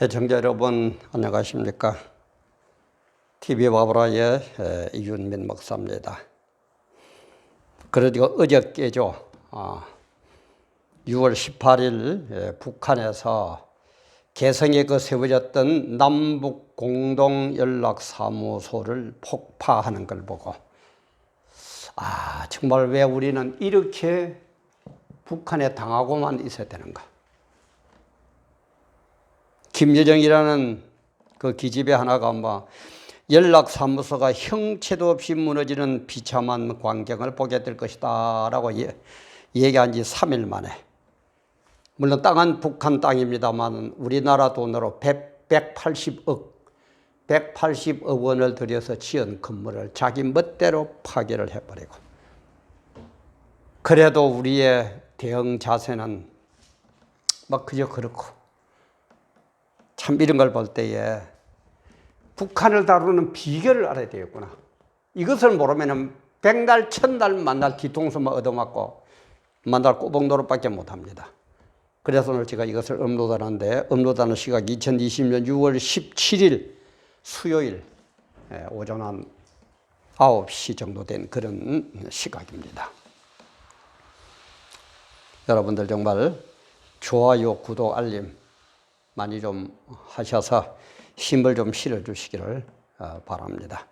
시청자 여러분 안녕하십니까? TV 바브라의 이윤민 목사입니다. 그러니까 어저께죠. 6월 18일 북한에서 개성에 세워졌던 남북 공동연락사무소를 폭파하는 걸 보고 정말 왜 우리는 이렇게 북한에 당하고만 있어야 되는가? 김여정이라는 그 기집애 하나가 연락사무소가 형체도 없이 무너지는 비참한 광경을 보게 될 것이다 라고 얘기한 지 3일 만에, 물론 땅은 북한 땅입니다만 우리나라 돈으로 180억 원을 들여서 지은 건물을 자기 멋대로 파괴를 해버리고, 그래도 우리의 대응 자세는 그저 그렇고, 참 이런 걸 볼 때에 북한을 다루는 비결을 알아야 되겠구나. 이것을 모르면 백날 천날 만날 뒤통수만 얻어맞고 만날 꼬북노릇밖에 못합니다. 그래서 오늘 제가 이것을 업로드하는데, 업로드하는 시각이 2020년 6월 17일 수요일 오전 한 9시 정도 된 그런 시각입니다. 여러분들 정말 좋아요, 구독, 알림 많이 좀 하셔서 힘을 좀 실어주시기를 바랍니다.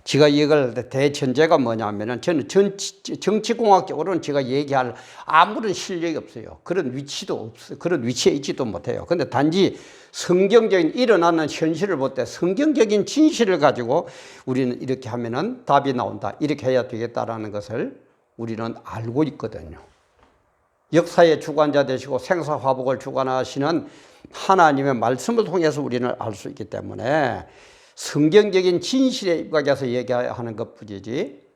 제가 이걸 대전제가 뭐냐면은, 저는 정치공학적으로는 제가 얘기할 아무런 실력이 없어요. 그런 위치도 없어요. 그런 위치에 있지도 못해요. 근데 단지 성경적인 일어나는 현실을 볼 때 성경적인 진실을 가지고 우리는 이렇게 하면은 답이 나온다, 이렇게 해야 되겠다라는 것을 우리는 알고 있거든요. 역사의 주관자 되시고 생사화복을 주관하시는 하나님의 말씀을 통해서 우리는 알 수 있기 때문에 성경적인 진실에 입각해서 얘기하는 것뿐이지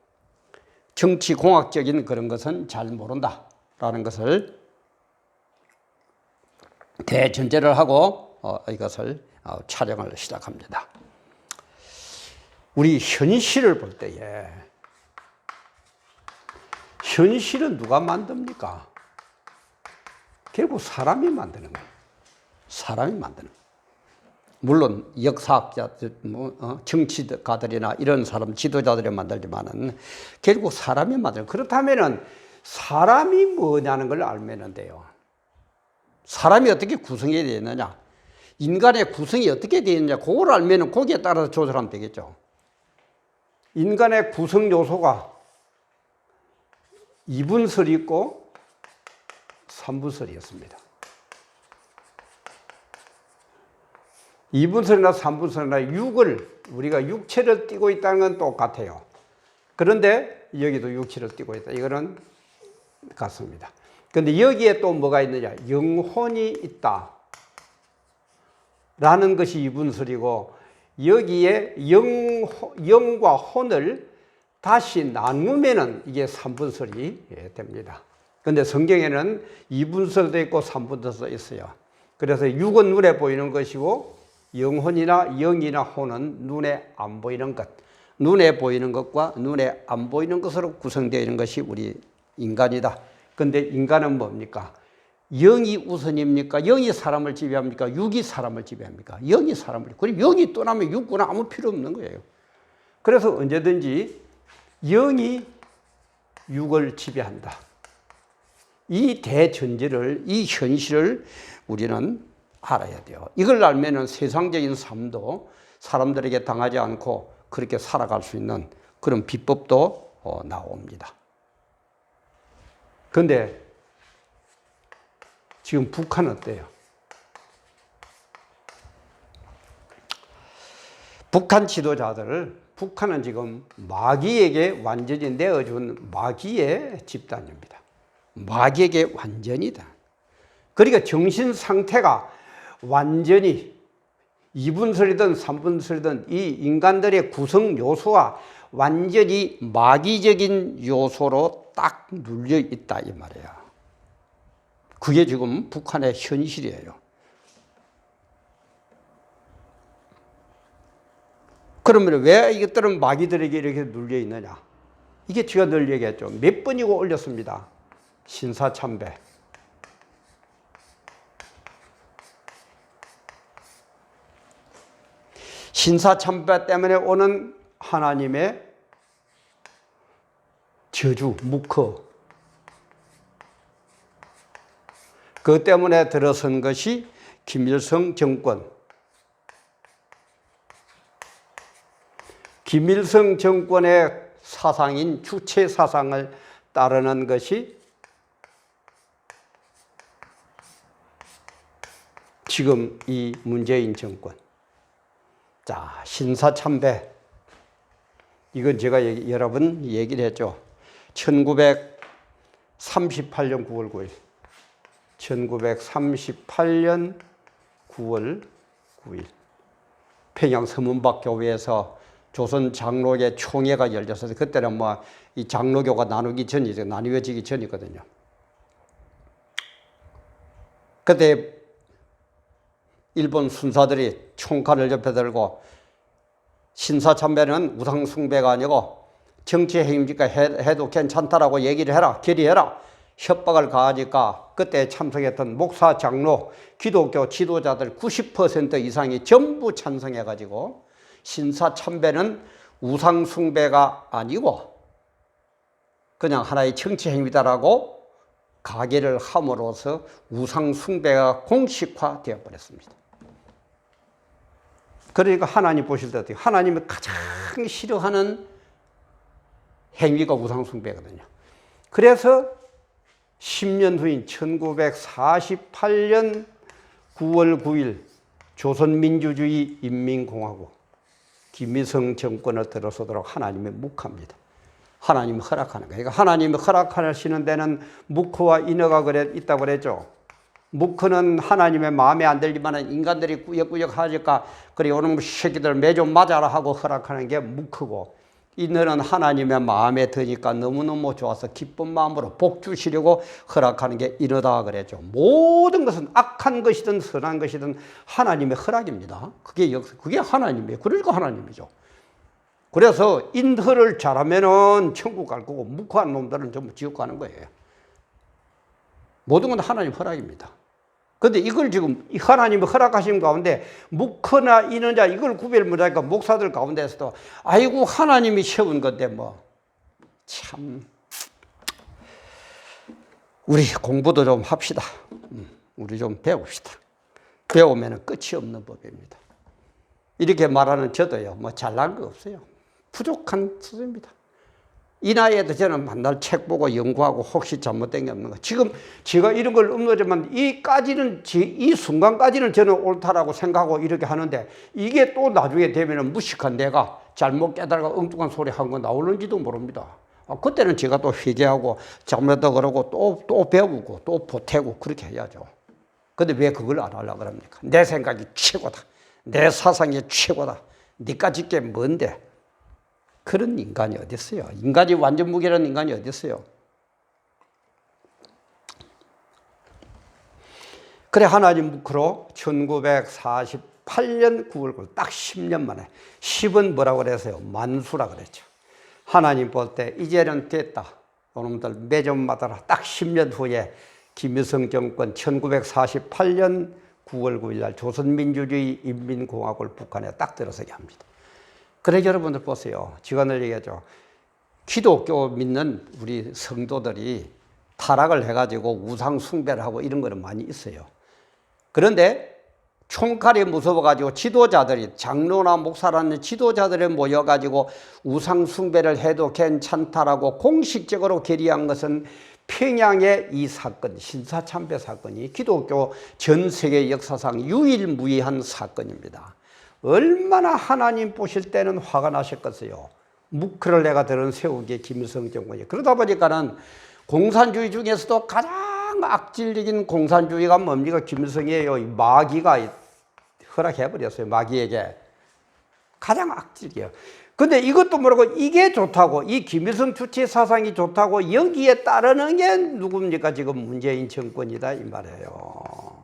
정치공학적인 그런 것은 잘 모른다라는 것을 대전제를 하고 이것을 촬영을 시작합니다. 우리 현실을 볼 때에 현실은 누가 만듭니까? 결국 사람이 만드는 거예요. 사람이 만드는 거예요. 물론 역사학자들, 정치가들이나 이런 사람, 지도자들이 만들지만은 결국 사람이 만드는 거예요. 그렇다면은 사람이 뭐냐는 걸 알면 돼요. 사람이 어떻게 구성이 되어 있느냐, 인간의 구성이 어떻게 되어 있느냐, 그걸 알면은 거기에 따라서 조절하면 되겠죠. 인간의 구성 요소가 2분설이 있고 3분설이었습니다. 2분설이나 3분설이나 6을, 우리가 육체를 띠고 있다는 건 똑같아요. 그런데 여기도 육체를 띠고 있다, 이거는 같습니다. 그런데 여기에 또 뭐가 있느냐, 영혼이 있다 라는 것이 2분설이고, 여기에 영과 혼을 다시 나누면은 이게 3분설이 됩니다. 그런데 성경에는 2분설도 있고 3분설도 있어요. 그래서 육은 눈에 보이는 것이고 영혼이나 영이나 혼은 눈에 안 보이는 것, 눈에 보이는 것과 눈에 안 보이는 것으로 구성되어 있는 것이 우리 인간이다. 그런데 인간은 뭡니까? 영이 우선입니까? 영이 사람을 지배합니까? 육이 사람을 지배합니까? 영이 사람을. 그리고 영이 떠나면 육구나 아무 필요 없는 거예요. 그래서 언제든지 영이 육을 지배한다. 이 대전제를, 이 현실을 우리는 알아야 돼요. 이걸 알면은 세상적인 삶도 사람들에게 당하지 않고 그렇게 살아갈 수 있는 그런 비법도 나옵니다. 그런데 지금 북한은 어때요? 북한 지도자들을, 북한은 지금 마귀에게 완전히 내어준 마귀의 집단입니다. 마귀에게 완전이다. 그러니까 정신 상태가 완전히 2분설이든 3분설이든 이 인간들의 구성 요소가 완전히 마귀적인 요소로 딱 눌려 있다 이 말이에요. 그게 지금 북한의 현실이에요. 그러면 왜 이것들은 마귀들에게 이렇게 눌려 있느냐? 이게 제가 늘 얘기했죠. 몇 번이고 올렸습니다. 신사참배. 신사참배 때문에 오는 하나님의 저주, 묵허. 그 때문에 들어선 것이 김일성 정권. 김일성 정권의 사상인 주체 사상을 따르는 것이 지금 이 문재인 정권. 자, 신사참배. 이건 제가 여러 번 얘기를 했죠. 1938년 9월 9일. 1938년 9월 9일. 평양 서문박 교회에서 조선 장로교 총회가 열렸어요. 그때는 뭐 이 장로교가 나뉘어지기 전이거든요. 그때 일본 순사들이 총칼을 옆에 들고 신사참배는 우상숭배가 아니고 정치 행위니까 해도 괜찮다라고 얘기를 해라, 결의해라 협박을 가하니까 그때 참석했던 목사, 장로, 기독교 지도자들 90% 이상이 전부 찬성해가지고 신사참배는 우상숭배가 아니고 그냥 하나의 정치 행위다라고 가계를 함으로써 우상숭배가 공식화되어 버렸습니다. 그러니까 하나님 보실 때 어떻게 하나님이 가장 싫어하는 행위가 우상숭배거든요. 그래서 10년 후인 1948년 9월 9일 조선민주주의 인민공화국 김일성 정권을 들어서도록 하나님이 묵합니다. 하나님이 허락하는 거예요. 그러니까 하나님이 허락하시는 데는 묵허와 인허가 있다고 그랬죠. 묵허는 하나님의 마음에 안 들리면 인간들이 꾸역꾸역 하니까 그래 요놈 새끼들 매 좀 맞아라 하고 허락하는 게 묵허고, 인허는 하나님의 마음에 드니까 너무너무 좋아서 기쁜 마음으로 복 주시려고 허락하는 게 인허다 그랬죠. 모든 것은 악한 것이든 선한 것이든 하나님의 허락입니다. 그게 하나님이에요. 그러니까 하나님이죠. 그래서 인허를 잘하면은 천국 갈 거고 묵허한 놈들은 전부 지옥 가는 거예요. 모든 건 하나님 허락입니다. 그런데 이걸 지금 하나님이 허락하신 가운데 묵허나 인허자 이걸 구별 못하니까 목사들 가운데서도 아이고 하나님이 세운 건데 뭐 참 우리 공부도 좀 합시다. 우리 좀 배웁시다. 배우면 끝이 없는 법입니다. 이렇게 말하는 저도요 뭐 잘난 거 없어요. 부족한 수준입니다. 이 나이에도 저는 맨날 책 보고 연구하고 혹시 잘못된 게 없는 거. 지금 제가 이런 걸 업로드하면 이 순간까지는 저는 옳다라고 생각하고 이렇게 하는데 이게 또 나중에 되면 무식한 내가 잘못 깨달아가 엉뚱한 소리 한 거 나오는지도 모릅니다. 그때는 제가 또 회개하고 잘못했다 그러고 또 배우고 또 보태고 그렇게 해야죠. 근데 왜 그걸 안 하려고 그럽니까? 내 생각이 최고다. 내 사상이 최고다. 니까짓 게 뭔데? 그런 인간이 어디 있어요? 인간이 완전 무결한 인간이 어디 있어요? 그래 하나님 묵허로 1948년 9월 9일 딱 10년 만에 10은 뭐라고 그랬어요? 만수라 그랬죠. 하나님 볼 때 이제는 됐다. 여러분들 매점마다 딱 10년 후에 김일성 정권 1948년 9월 9일 날 조선민주주의 인민공화국을 북한에 딱 들어서게 합니다. 그래 여러분들 보세요. 제가 늘 얘기하죠. 기독교 믿는 우리 성도들이 타락을 해가지고 우상 숭배를 하고 이런 거는 많이 있어요. 그런데 총칼이 무서워가지고 지도자들이 장로나 목사라는 지도자들이 모여가지고 우상 숭배를 해도 괜찮다라고 공식적으로 결의한 것은 평양의 이 사건, 신사참배 사건이 기독교 전 세계 역사상 유일무이한 사건입니다. 얼마나 하나님 보실 때는 화가 나셨겠어요. 묵허를 내가 들은 세우기에 김일성 정권이. 그러다 보니까는 공산주의 중에서도 가장 악질적인 공산주의가 뭡니까? 김일성이에요. 마귀가 허락해버렸어요. 마귀에게. 가장 악질이에요. 근데 이것도 모르고 이게 좋다고, 이 김일성 주체 사상이 좋다고 여기에 따르는 게 누굽니까? 지금 문재인 정권이다 이 말이에요.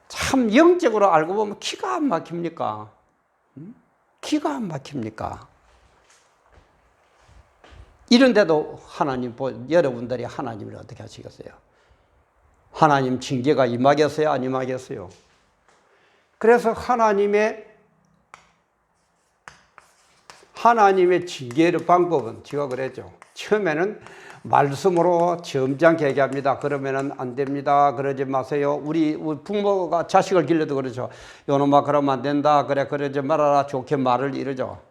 참 영적으로 알고 보면 기가 안 막힙니까? 기가 안 막힙니까? 이런데도 하나님, 여러분들이 하나님을 어떻게 하시겠어요? 하나님 징계가 임하겠어요? 안 임하겠어요? 그래서 하나님의 하나님의 징계의 방법은 제가 그랬죠. 처음에는 말씀으로 점잖게 얘기합니다. 그러면은 안 됩니다. 그러지 마세요. 우리 부모가 자식을 길러도 그러죠. 요놈아 그러면 안 된다. 그래 그러지 말아라. 좋게 말을 이러죠.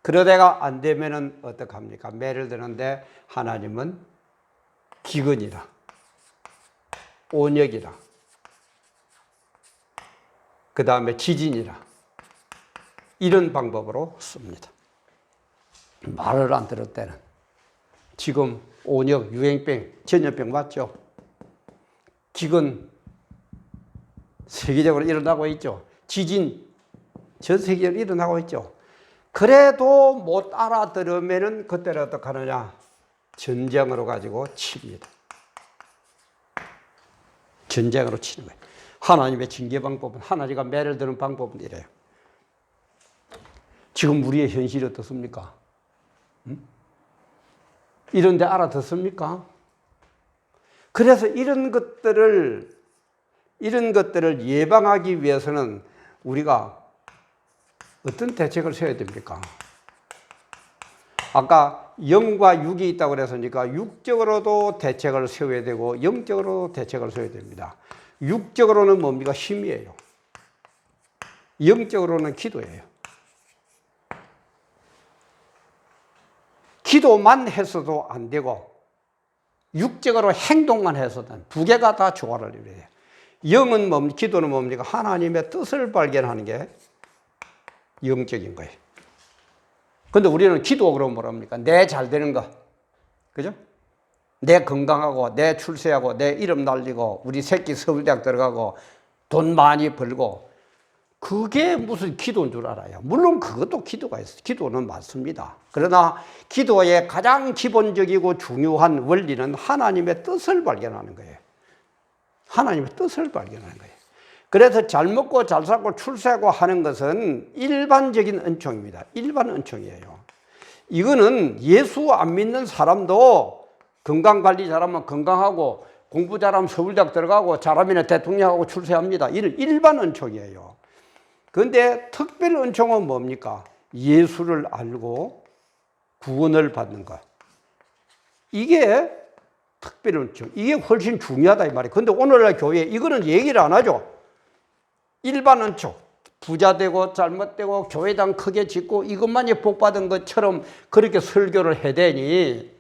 그러다가 안 되면은 어떡합니까? 매를 드는데 하나님은 기근이라, 온역이라, 그 다음에 지진이라, 이런 방법으로 씁니다. 말을 안 들을 때는. 지금 온역, 유행병, 전염병 맞죠? 기근 세계적으로 일어나고 있죠. 지진 전 세계적으로 일어나고 있죠. 그래도 못 알아들으면은 그때는 어떻게 하느냐? 전쟁으로 가지고 칩니다. 전쟁으로 치는 거예요. 하나님의 징계 방법은, 하나님과 매를 드는 방법은 이래요. 지금 우리의 현실이 어떻습니까? 이런 데 알아듣습니까? 그래서 이런 것들을 예방하기 위해서는 우리가 어떤 대책을 세워야 됩니까? 아까 영과 육이 있다고 그랬으니까 육적으로도 대책을 세워야 되고 영적으로 대책을 세워야 됩니다. 육적으로는 뭡니까? 힘이에요. 영적으로는 기도예요. 기도만 해서도 안 되고 육적으로 행동만 해서는 두 개가 다 조화를 이루어요. 영은 뭡니까? 기도는 뭡니까? 하나님의 뜻을 발견하는 게 영적인 거예요. 근데 우리는 기도 그러면 뭐랍니까? 내 잘 되는 거. 그죠? 내 건강하고, 내 출세하고, 내 이름 날리고, 우리 새끼 서울대학 들어가고, 돈 많이 벌고, 그게 무슨 기도인 줄 알아요. 물론 그것도 기도가 있어요. 기도는 맞습니다. 그러나 기도의 가장 기본적이고 중요한 원리는 하나님의 뜻을 발견하는 거예요. 하나님의 뜻을 발견하는 거예요. 그래서 잘 먹고 잘 살고 출세하고 하는 것은 일반적인 은총입니다. 일반 은총이에요. 이거는 예수 안 믿는 사람도 건강관리 잘하면 건강하고 공부 잘하면 서울대학 들어가고 잘하면 대통령하고 출세합니다. 이런 일반 은총이에요. 그런데 특별 은총은 뭡니까? 예수를 알고 구원을 받는 것. 이게 특별 은총. 이게 훨씬 중요하다 이 말이에요. 그런데 오늘날 교회에 이거는 얘기를 안 하죠. 일반 은총. 부자 되고 잘못되고 교회당 크게 짓고 이것만이 복받은 것처럼 그렇게 설교를 해대니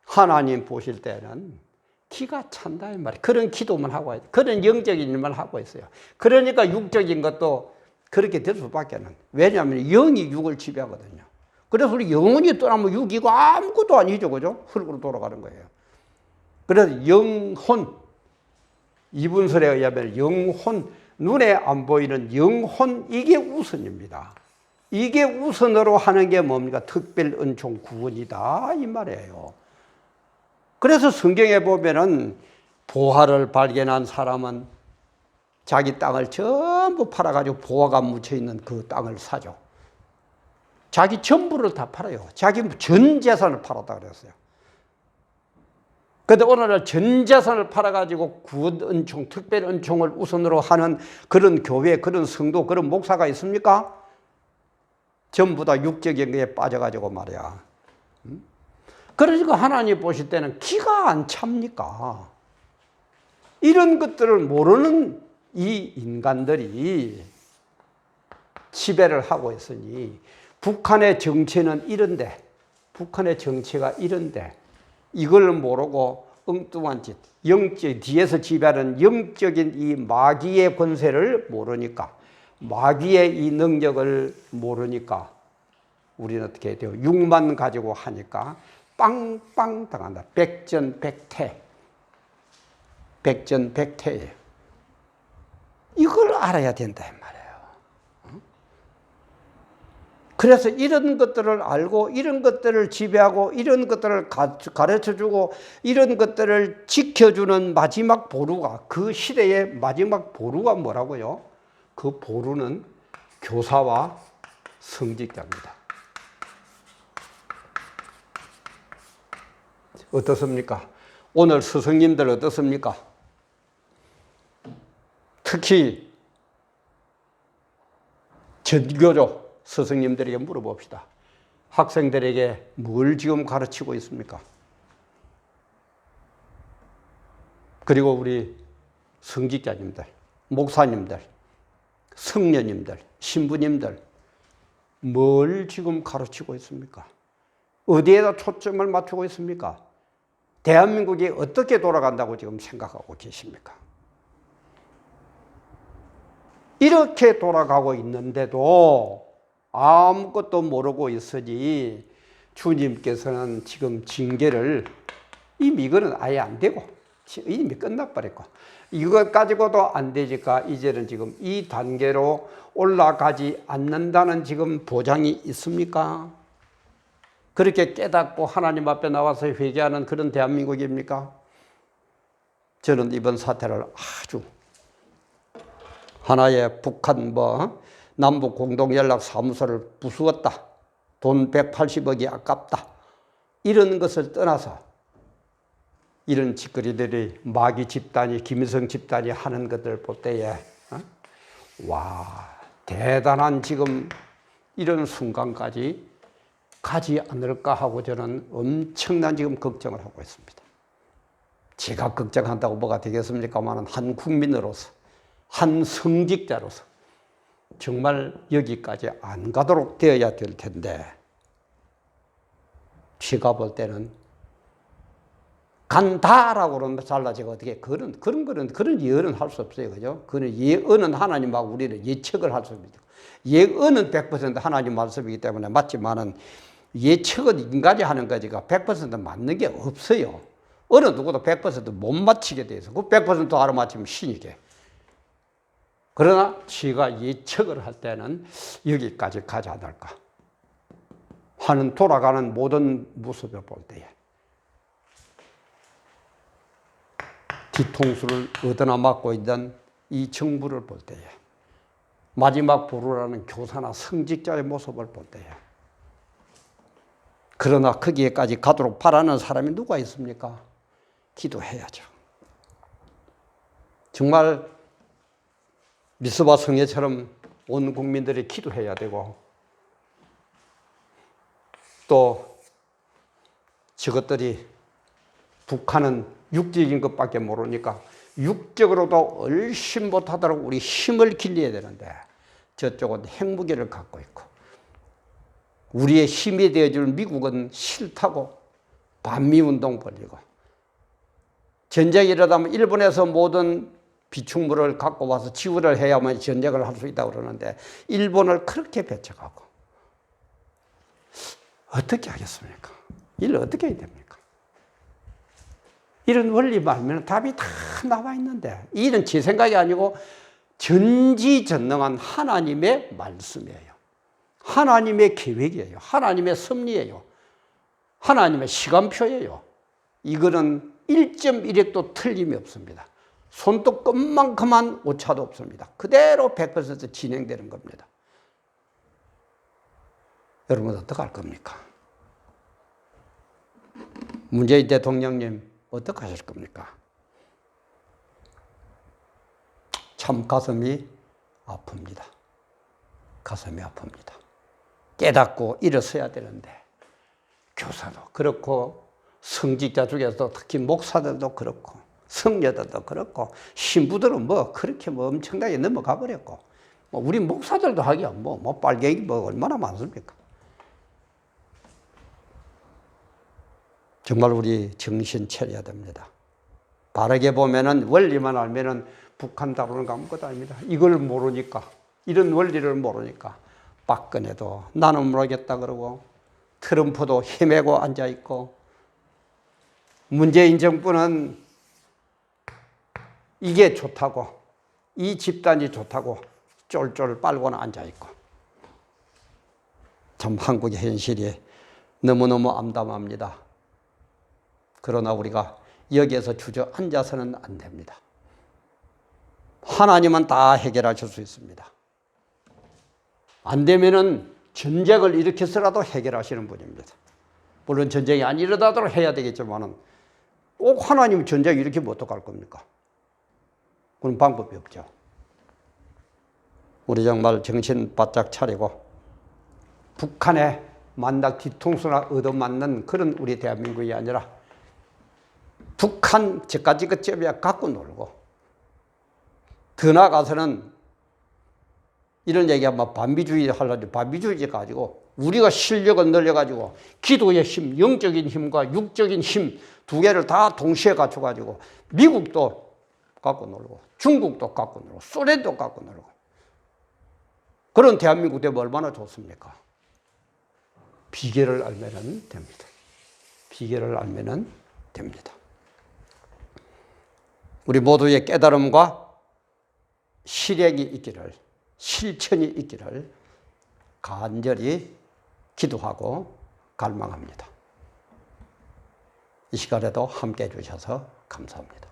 하나님 보실 때는 기가 찬다 이 말이에요. 그런 기도만 하고 있어요. 그런 영적인 일만 하고 있어요. 그러니까 육적인 것도 그렇게 될 수밖에 없는. 왜냐하면 영이 육을 지배하거든요. 그래서 우리 영혼이 떠나면 육이고 아무것도 아니죠. 그죠? 흙으로 돌아가는 거예요. 그래서 영혼, 이분설에 의하면 영혼, 눈에 안 보이는 영혼, 이게 우선입니다. 이게 우선으로 하는 게 뭡니까? 특별 은총 구원이다 이 말이에요. 그래서 성경에 보면은 보화를 발견한 사람은 자기 땅을 전부 팔아가지고 보화가 묻혀있는 그 땅을 사죠. 자기 전부를 다 팔아요. 자기 전 재산을 팔았다 그랬어요. 그런데 오늘날 전 재산을 팔아가지고 구원 은총, 특별 은총을 우선으로 하는 그런 교회, 그런 성도, 그런 목사가 있습니까? 전부 다 육적인 거에 빠져가지고 말이야. 그러니까 하나님 보실 때는 기가 안 찹니까? 이런 것들을 모르는 이 인간들이 지배를 하고 있으니 북한의 정체는 이런데, 북한의 정체가 이런데 이걸 모르고 엉뚱한 짓, 영적, 뒤에서 지배하는 영적인 이 마귀의 권세를 모르니까, 마귀의 이 능력을 모르니까 우리는 어떻게 해야 돼요? 육만 가지고 하니까 빵빵 당한다. 백전백태. 백전백태예요. 이걸 알아야 된다 이 말이에요. 그래서 이런 것들을 알고 이런 것들을 지배하고 이런 것들을 가르쳐주고 이런 것들을 지켜주는 마지막 보루가, 그 시대의 마지막 보루가 뭐라고요? 그 보루는 교사와 성직자입니다. 어떻습니까? 오늘 스승님들 어떻습니까? 특히 전교조 스승님들에게 물어봅시다. 학생들에게 뭘 지금 가르치고 있습니까? 그리고 우리 성직자님들, 목사님들, 성녀님들, 신부님들 뭘 지금 가르치고 있습니까? 어디에다 초점을 맞추고 있습니까? 대한민국이 어떻게 돌아간다고 지금 생각하고 계십니까? 이렇게 돌아가고 있는데도 아무것도 모르고 있으니 주님께서는 지금 징계를 이미 이거는 아예 안 되고 이미 끝나버렸고 이것 가지고도 안 되니까 이제는 지금 이 단계로 올라가지 않는다는 지금 보장이 있습니까? 그렇게 깨닫고 하나님 앞에 나와서 회개하는 그런 대한민국입니까? 저는 이번 사태를 아주 하나의 북한 남북 공동연락사무소를 부수었다. 돈 180억이 아깝다. 이런 것을 떠나서 이런 짓거리들이 마귀 집단이 김일성 집단이 하는 것들 볼 때에 와 대단한 지금 이런 순간까지 가지 않을까 하고 저는 엄청난 지금 걱정을 하고 있습니다. 제가 걱정한다고 뭐가 되겠습니까만은 한 국민으로서 한 성직자로서 정말 여기까지 안 가도록 되어야 될 텐데 제가 볼 때는 간다라고 그러면 잘라지고 어떻게 그런 예언은 할 수 없어요. 그죠? 그런 예언은 하나님하고 우리는 예측을 할 수 있습니다. 예언은 100% 하나님 말씀이기 때문에 맞지만은 예측은 인간이 하는 거지가 100% 맞는 게 없어요. 어느 누구도 100%못 맞히게 돼 있어. 그 100% 알아맞히면 신이게. 그러나 제가 예측을 할 때는 여기까지 가지 않을까 하는 돌아가는 모든 모습을 볼 때에 뒤통수를 얻어나 맞고 있는 이 정부를 볼 때에 마지막 보루라는 교사나 성직자의 모습을 볼 때에 그러나 거기에까지 가도록 바라는 사람이 누가 있습니까? 기도해야죠. 정말 미스바 성회처럼 온 국민들이 기도해야 되고 또 저것들이 북한은 육적인 것밖에 모르니까 육적으로도 얼씬 못하도록 우리 힘을 길러야 되는데 저쪽은 핵무기를 갖고 있고 우리의 힘이 되어줄 미국은 싫다고 반미운동 벌이고 전쟁이 일어나면 일본에서 모든 비축물을 갖고 와서 지원을 해야만 전쟁을 할 수 있다고 그러는데 일본을 그렇게 배척하고 어떻게 하겠습니까? 이를 어떻게 해야 됩니까? 이런 원리 말면 답이 다 나와 있는데 이는 제 생각이 아니고 전지전능한 하나님의 말씀이에요. 하나님의 계획이에요. 하나님의 섭리예요. 하나님의 시간표예요. 이거는 1.1핵도 틀림이 없습니다. 손톱 끝만큼만 오차도 없습니다. 그대로 100% 진행되는 겁니다. 여러분 어떻게 할 겁니까? 문재인 대통령님 어떻게 하실 겁니까? 참 가슴이 아픕니다. 가슴이 아픕니다. 깨닫고 일어서야 되는데 교사도 그렇고 성직자 중에서도 특히 목사들도 그렇고 성녀들도 그렇고 신부들은 그렇게 엄청나게 넘어가 버렸고 우리 목사들도 하기야 빨갱이 얼마나 많습니까? 정말 우리 정신 차려야 됩니다. 바르게 보면은 원리만 알면은 북한 다루는 거 아무것도 아닙니다. 이걸 모르니까 이런 원리를 모르니까 박근혜도 나는 모르겠다 그러고 트럼프도 헤매고 앉아 있고 문재인 정부는 이게 좋다고 이 집단이 좋다고 쫄쫄 빨고는 앉아 있고 참 한국의 현실이 너무너무 암담합니다. 그러나 우리가 여기에서 주저앉아서는 안 됩니다. 하나님은 다 해결하실 수 있습니다. 안 되면은 전쟁을 일으켜서라도 해결하시는 분입니다. 물론 전쟁이 안 일어나도록 해야 되겠지만은 꼭 하나님이 전쟁 일으키면 어떡할 겁니까? 그런 방법이 없죠. 우리 정말 정신 바짝 차리고 북한의 만나 뒤통수나 얻어맞는 그런 우리 대한민국이 아니라 북한 저까지 그쯤에 갖고 놀고, 더 나아가서는 이런 얘기하면 반미주의 하려고 반미주의 가지고 우리가 실력을 늘려가지고 기도의 힘, 영적인 힘과 육적인 힘 두 개를 다 동시에 갖춰가지고 미국도 갖고 놀고 중국도 갖고 놀고 소련도 갖고 놀고 그런 대한민국 되면 얼마나 좋습니까? 비결을 알면은 됩니다. 비결을 알면은 됩니다. 우리 모두의 깨달음과 실행이 있기를, 실천이 있기를 간절히 기도하고 갈망합니다. 이 시간에도 함께 해주셔서 감사합니다.